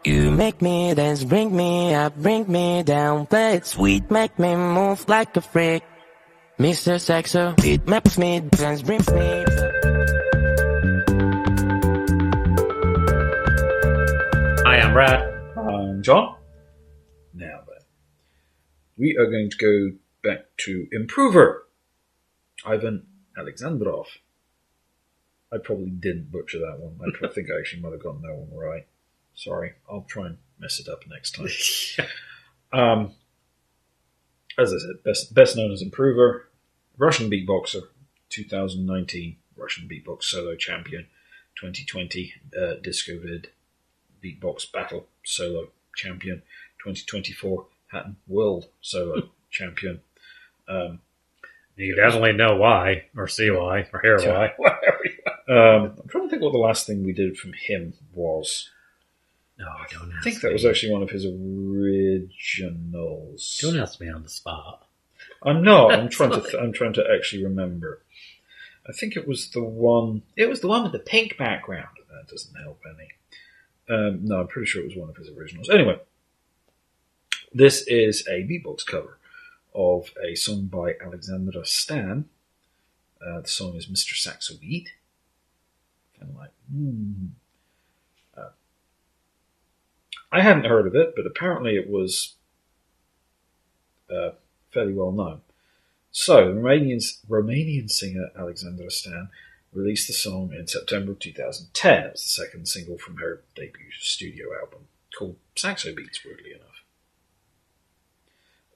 You make me dance, bring me up, bring me down. Play it sweet, make me move like a freak. Mr. Saxobeat makes me dance, brings me. Hi, I'm Brad. I'm John. Now then, we are going to go back to Improver, Ivan Alexandrov. I probably didn't butcher that one. I think I actually might have gotten that one right. Sorry, I'll try and mess it up next time. As I said, best known as Improver, Russian beatboxer, 2019 Russian beatbox solo champion, 2020 Discovid beatbox battle solo champion, 2024 Hatton World solo champion. You definitely know why, or see why, or hear why. I'm trying to think what the last thing we did from him was. No, don't ask I think that was actually one of his originals. Don't ask me on the spot. I'm not. I'm trying to actually remember. I think it was the one. It was the one with the pink background. That doesn't help any. No, I'm pretty sure it was one of his originals. Anyway, this is a beatbox cover of a song by Alexandra Stan. The song is Mr. Saxobeat. Kind of like, I hadn't heard of it, but apparently it was fairly well known. So, Romanian singer Alexandra Stan released the song in September of 2010. It was the second single from her debut studio album, called Saxobeats, weirdly enough.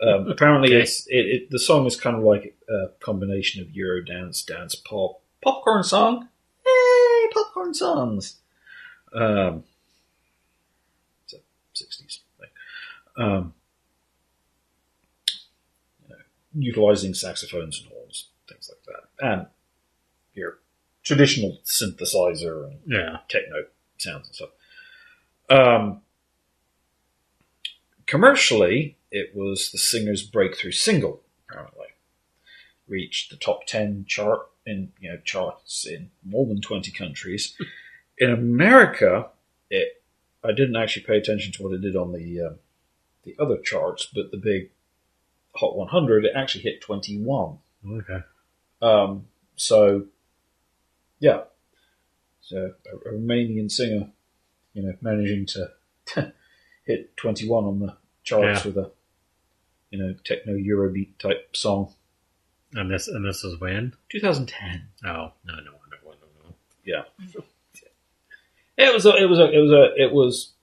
Apparently, the song is kind of like a combination of Eurodance, dance pop, popcorn song. Hey, popcorn songs. It's a 60s thing. Utilizing saxophones and horns, things like that, and your traditional synthesizer and techno sounds and stuff. Commercially, it was the singer's breakthrough single. Apparently, reached the top 10 chart in charts in more than 20 countries. In America, I didn't actually pay attention to what it did on the other charts, but the big Hot 100, it actually hit 21. Okay. So a Romanian singer, managing to hit 21 on the charts with a, techno Eurobeat type song. And this was when? 2010. Oh, no. Yeah. It was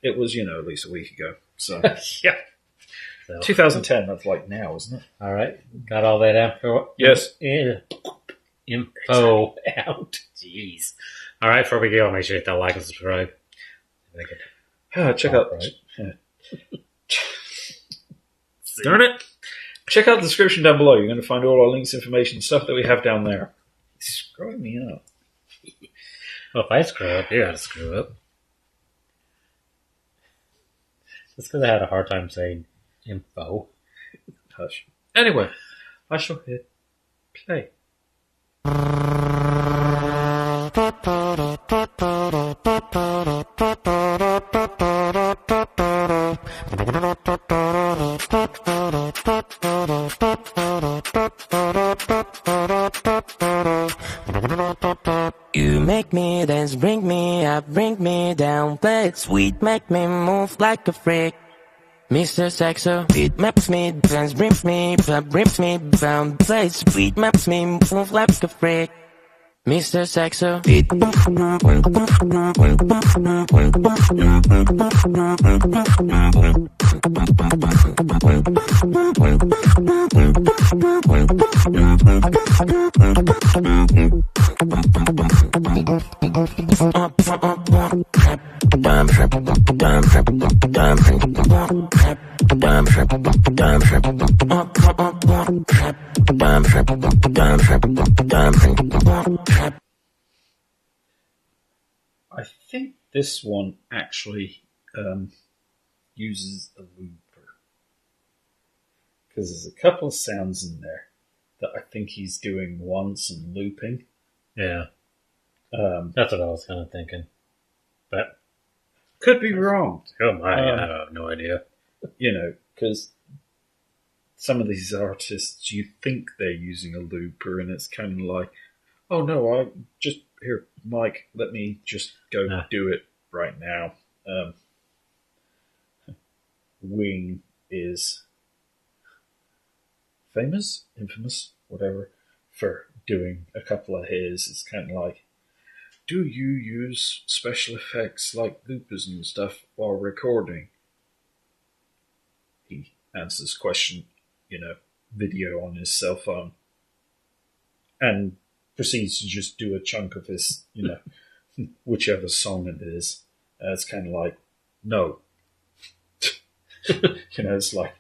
at least a week ago. So yeah. So, 2010. That's like now, isn't it? All right, got all that info. Yes. Info out. Jeez. All right, before we go, make sure you hit that like and subscribe. Check out. Right. Darn it! Check out the description down below. You're going to find all our links, information, stuff that we have down there. It's screwing me up. Well, if I screw up, you gotta screw up. Just because I had a hard time saying info. Hush. Anyway, I shall hit play. You make me dance, bring me up, bring me down. Play it sweet, make me move like a freak. Mr. Saxobeat makes me dance, brings me down. Play it sweet, makes me move like a freak. Mr. Saxobeat. I think this one actually uses a looper, because there's a couple of sounds in there that I think he's doing once and looping. Yeah. That's what I was kind of thinking. But Could be wrong. Oh my, I have no idea. Because some of these artists, you think they're using a looper, and it's kind of like, oh no, I just here, Mike, let me just go do it right now. Wing is infamous, whatever, for doing a couple of his. It's kind of like, do you use special effects like loopers and stuff while recording? He answers question, video on his cell phone, and proceeds to just do a chunk of his, whichever song it is. It's kind of like, no. It's like,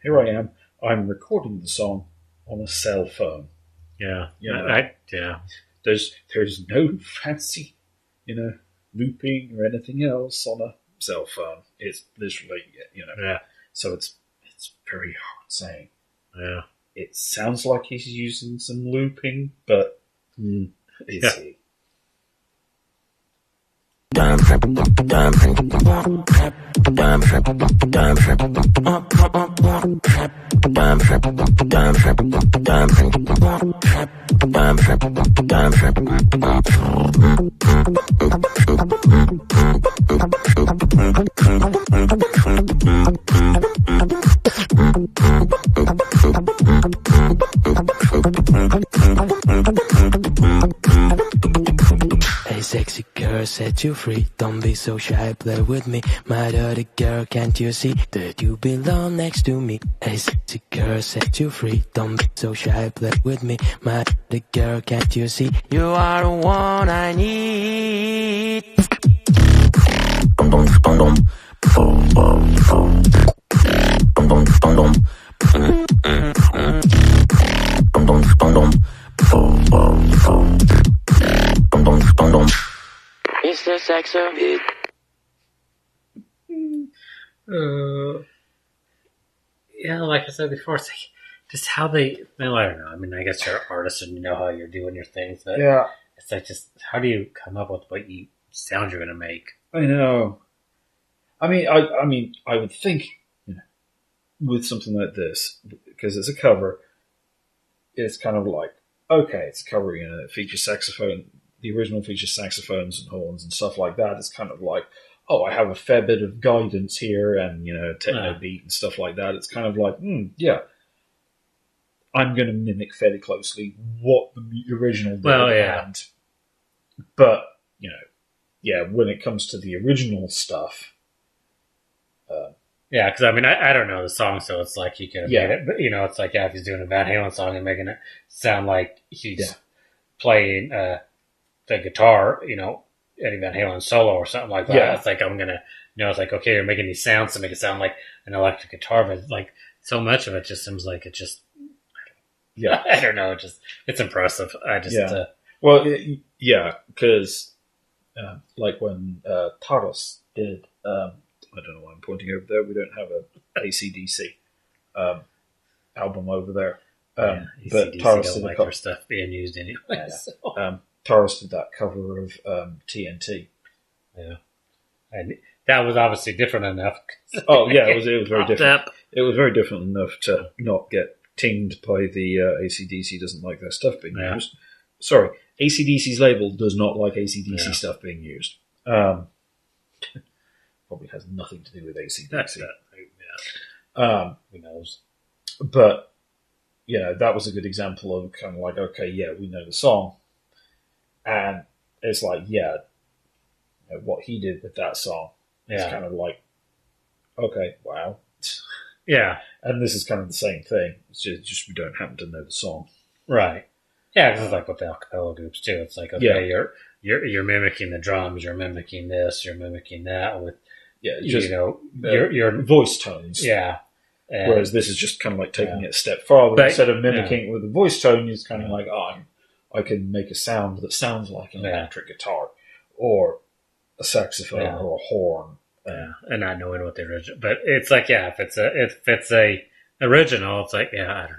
here I am. I'm recording the song on a cell phone. Yeah. There's no fancy, looping or anything else on a cell phone. It's literally, Yeah. So it's very hard saying. Yeah. It sounds like he's using some looping, but is he? Hey sexy girl, set you free. Don't be so shy, play with me. My dirty girl, can't you see that you belong next to me? Hey sexy girl, set you free. Don't be so shy, play with me. My dirty girl, can't you see you are the one I need? Mr. Saxobeat. Yeah, like I said before, it's like just how they. Well, I don't know. I mean, I guess you're an artist and you know how you're doing your things, but Yeah, it's like just how do you come up with what sound you're going to make? I know. I mean, I would think, with something like this, because it's a cover, it's kind of like, okay, it's a cover, it features saxophone. The original features saxophones and horns and stuff like that. It's kind of like, oh, I have a fair bit of guidance here and, techno beat and stuff like that. It's kind of like, yeah, I'm going to mimic fairly closely what the original did. Well, yeah. But, when it comes to the original stuff. Yeah, because I mean, I don't know the song, so it's like you could have made it. But, it's like, if he's doing a Van Halen song and making it sound like he's playing the guitar, Eddie Van Halen solo or something like that. Yeah. It's like, I'm going to, it's like, okay, you're making these sounds to make it sound like an electric guitar, but like so much of it just seems like it just, I don't know, it's impressive. Because like when Taros did, I don't know why I'm pointing over there. We don't have a AC/DC album over there. But Taros did like their stuff being used anyway. So. Taros did that cover of TNT. Yeah, and that was obviously different enough. Oh yeah, it was very different. Up. It was very different enough to not get tinged by the AC/DC doesn't like their stuff being used. Sorry, AC/DC's label does not like AC/DC stuff being used. Probably has nothing to do with AC/DC. Who knows? But that was a good example of kind of like, okay, we know the song, and it's like, what he did with that song is kind of like, okay, wow, and this is kind of the same thing. It's just we don't happen to know the song, right? Yeah, because it's like with the acapella groups too. It's like, okay, you're mimicking the drums, you're mimicking this, you're mimicking that with your voice tones, And, whereas this is just kind of like taking it a step farther. Instead of mimicking it with a voice tone, it's kind of like, I can make a sound that sounds like an electric guitar or a saxophone or a horn. And not knowing what the original, but it's like, if it's a original, it's like, I don't know.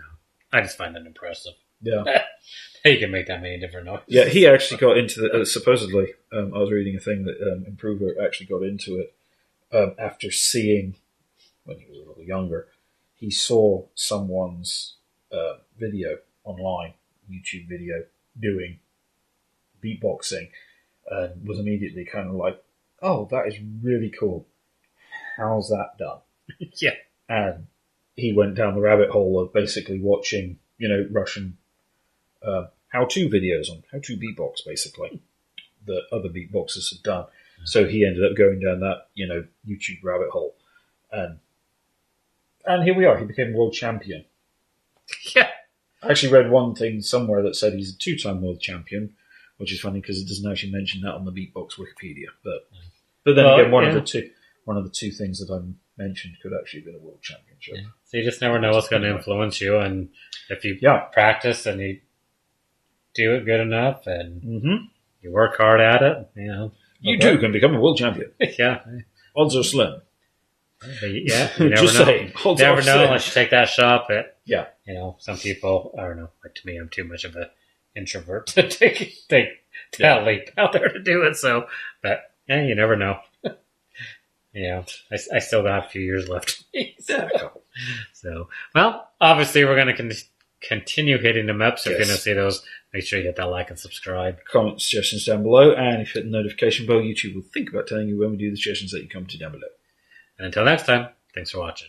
I just find it impressive. Yeah. You can make that many different noises. Yeah, he actually got into the supposedly. I was reading a thing that Improver actually got into it after seeing, when he was a little younger, he saw someone's video online, YouTube video, doing beatboxing, and was immediately kind of like, "Oh, that is really cool. How's that done?" Yeah. And he went down the rabbit hole of basically watching, Russian how-to videos on how to beatbox, basically, that other beatboxers had done. So he ended up going down that, YouTube rabbit hole. And here we are. He became world champion. Yeah. I actually read one thing somewhere that said he's a 2-time world champion, which is funny because it doesn't actually mention that on the Beatbox Wikipedia. But then again, one of the two things that I mentioned could actually have been a world championship. Yeah. So you just never know what's going to influence you, and if you practice and you do it good enough and you work hard at it, you too can become a world champion. Yeah. Odds are slim. But yeah, you never Just know. saying. You never know unless you take that shot. But yeah, some people, I don't know. Like, to me, I'm too much of an introvert to take that leap out there to do it. So, but you never know. I still got a few years left. So, well, obviously, we're going to continue hitting them up. So if you're going to see those, make sure you hit that like and subscribe. Comment suggestions down below, and if you hit the notification bell, YouTube will think about telling you when we do the suggestions that you come to down below. And until next time, thanks for watching.